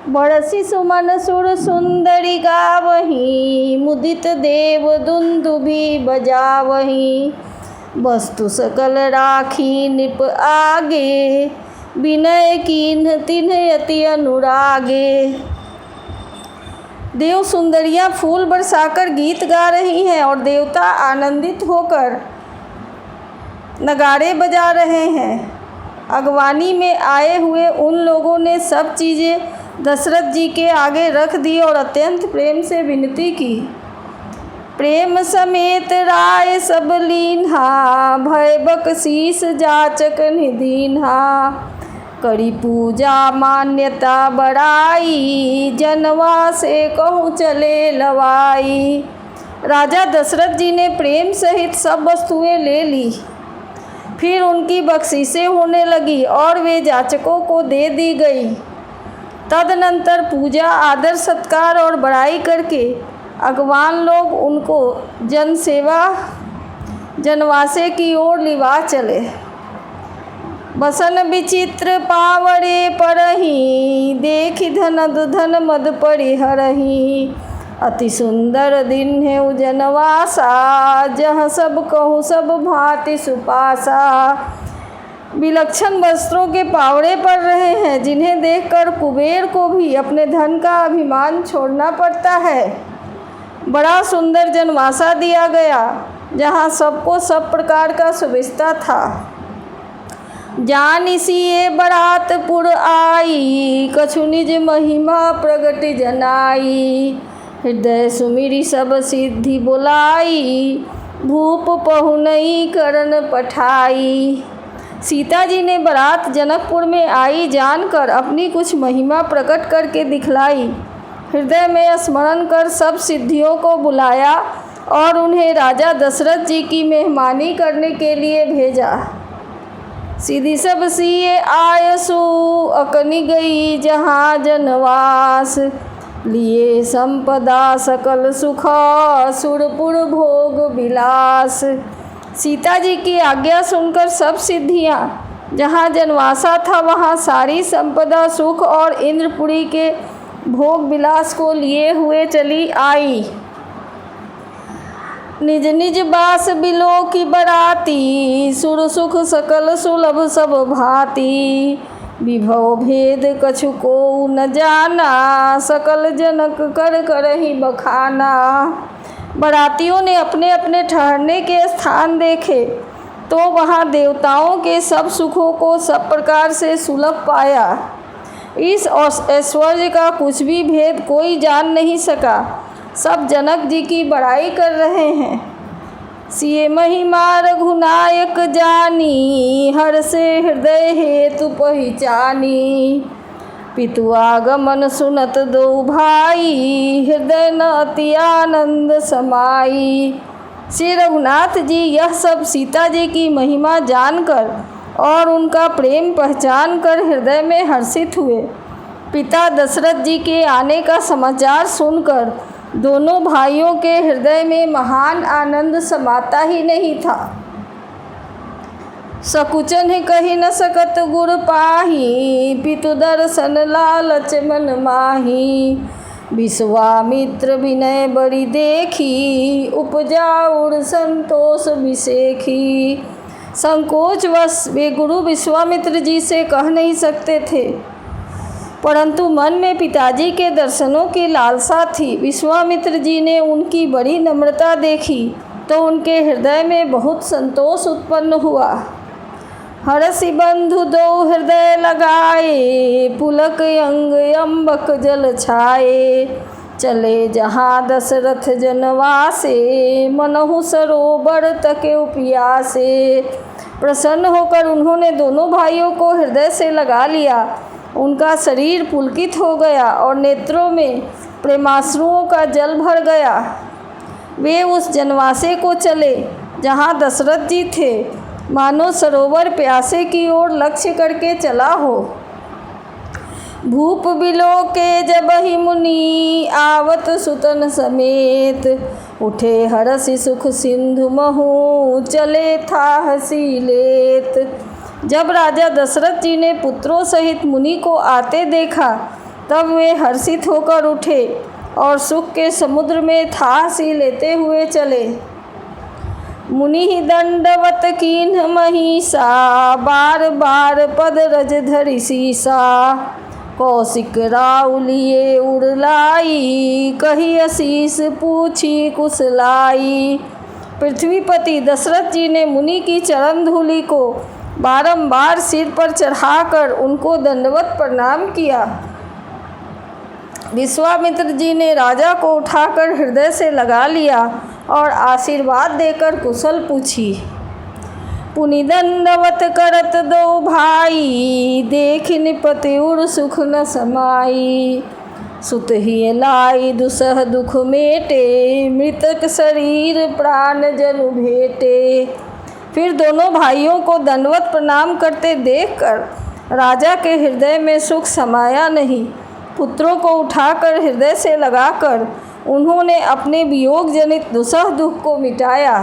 बरसी सुमन सुर सुंदरी गावही, मुदित देव दुंदुभि बजावही। वस्तु सकल राखी निप आगे, विनय कीन्ह तिन्ह अति अनुरागे। देव सुंदरियां फूल बरसाकर गीत गा रही हैं और देवता आनंदित होकर नगाड़े बजा रहे हैं। अगवानी में आए हुए उन लोगों ने सब चीज़ें दशरथ जी के आगे रख दी और अत्यंत प्रेम से विनती की। प्रेम समेत राय सब लीन्हा, भय बख्शीस जाचक निदीन्हा। करी पूजा मान्यता बड़ाई, जनवा से कहूँ चले लवाई। राजा दशरथ जी ने प्रेम सहित सब वस्तुएं ले ली। फिर उनकी बख्शीशें होने लगी और वे जाचकों को दे दी गई। तदनंतर पूजा आदर सत्कार और बड़ाई करके अगवान लोग उनको जनवासे की ओर लिवा चले। बसन विचित्र पावरे परही, देखि धन मद परिहरही। अति सुंदर दिन है उजनवासा, जहाँ सब कहूँ सब भांति सुपासा। विलक्षण वस्त्रों के पावड़े पड़ रहे हैं, जिन्हें देखकर कुबेर को भी अपने धन का अभिमान छोड़ना पड़ता है। बड़ा सुंदर जनवासा दिया गया, जहाँ सबको सब प्रकार का सुविस्ता था। जान इसी बरातपुर आई, कछु निज महिमा प्रगट जनाई। हृदय सुमिरी सब सिद्धि बुलाई, भूप पहुनई करन पठाई। सीता जी ने बारात जनकपुर में आई जानकर अपनी कुछ महिमा प्रकट करके दिखलाई। हृदय में स्मरण कर सब सिद्धियों को बुलाया और उन्हें राजा दशरथ जी की मेहमानी करने के लिए भेजा। सीधी सब सिए आयसु, अकनी गई जहाँ जनवास। लिए संपदा सकल सुख, सुरपुर भोग विलास। सीता जी की आज्ञा सुनकर सब सिद्धियाँ जहाँ जनवासा था वहाँ सारी संपदा सुख और इंद्रपुरी के भोग विलास को लिए हुए चली आई। निज निज बास बिलो की बराती, सुर सुख सकल सुलभ सब भांति। विभव भेद कछु को न जाना, सकल जनक कर करहि बखाना। बरातियों ने अपने अपने ठहरने के स्थान देखे तो वहाँ देवताओं के सब सुखों को सब प्रकार से सुलभ पाया। इस ऐश्वर्य का कुछ भी भेद कोई जान नहीं सका। सब जनक जी की बड़ाई कर रहे हैं। सिए महिमा रघुनायक जानी, हर से हृदय हेतु पहिचानी। पितु आगमन सुनत दो भाई, हृदय न अति आनंद समाई। श्री रघुनाथ जी यह सब सीता जी की महिमा जानकर और उनका प्रेम पहचान कर हृदय में हर्षित हुए। पिता दशरथ जी के आने का समाचार सुनकर दोनों भाइयों के हृदय में महान आनंद समाता ही नहीं था। सकुचन कही न सकत गुर पाही, पितु दर्शन लालच मन माही। विश्वामित्र विनय बड़ी देखी, उपजा उड़ संतोष विसेखी। संकोचवश वे गुरु विश्वामित्र जी से कह नहीं सकते थे, परंतु मन में पिताजी के दर्शनों की लालसा थी। विश्वामित्र जी ने उनकी बड़ी नम्रता देखी तो उनके हृदय में बहुत संतोष उत्पन्न हुआ। हरसि बंधु दो हृदय लगाए, पुलक अंग अम्बक जल छाए। चले जहाँ दशरथ जनवासे, मनहु सरोवर तके प्यासे। प्रसन्न होकर उन्होंने दोनों भाइयों को हृदय से लगा लिया। उनका शरीर पुलकित हो गया और नेत्रों में प्रेमाश्रुओं का जल भर गया। वे उस जनवासे को चले जहाँ दशरथ जी थे, मानो सरोवर प्यासे की ओर लक्ष्य करके चला हो। भूप बिलो के जबहि मुनि, आवत सुतन समेत। उठे हरसि सुख सिंधु महु, चले था हसी लेत। जब राजा दशरथ जी ने पुत्रों सहित मुनि को आते देखा तब वे हर्षित होकर उठे और सुख के समुद्र में थासी लेते हुए चले। मुनि दंडवत कीन्ह महिषा, बार बार पद रज धरि सीसा। कौशिक राउलिए उड़लाई, कही असीस पूछी कुशलाई। पृथ्वीपति दशरथ जी ने मुनि की चरण धूलि को बारंबार सिर पर चढ़ाकर उनको दंडवत प्रणाम किया। विश्वामित्र जी ने राजा को उठाकर हृदय से लगा लिया और आशीर्वाद देकर कुशल पूछी। पुनि दंडवत करत दो भाई, देख निपति उर सुख न समाई। सुत ही लाई दुसह दुख मेटे, मृतक शरीर प्राण जनु भेटे। फिर दोनों भाइयों को दंडवत प्रणाम करते देखकर राजा के हृदय में सुख समाया नहीं। पुत्रों को उठाकर हृदय से लगाकर उन्होंने अपने वियोग जनित दुसह दुख को मिटाया।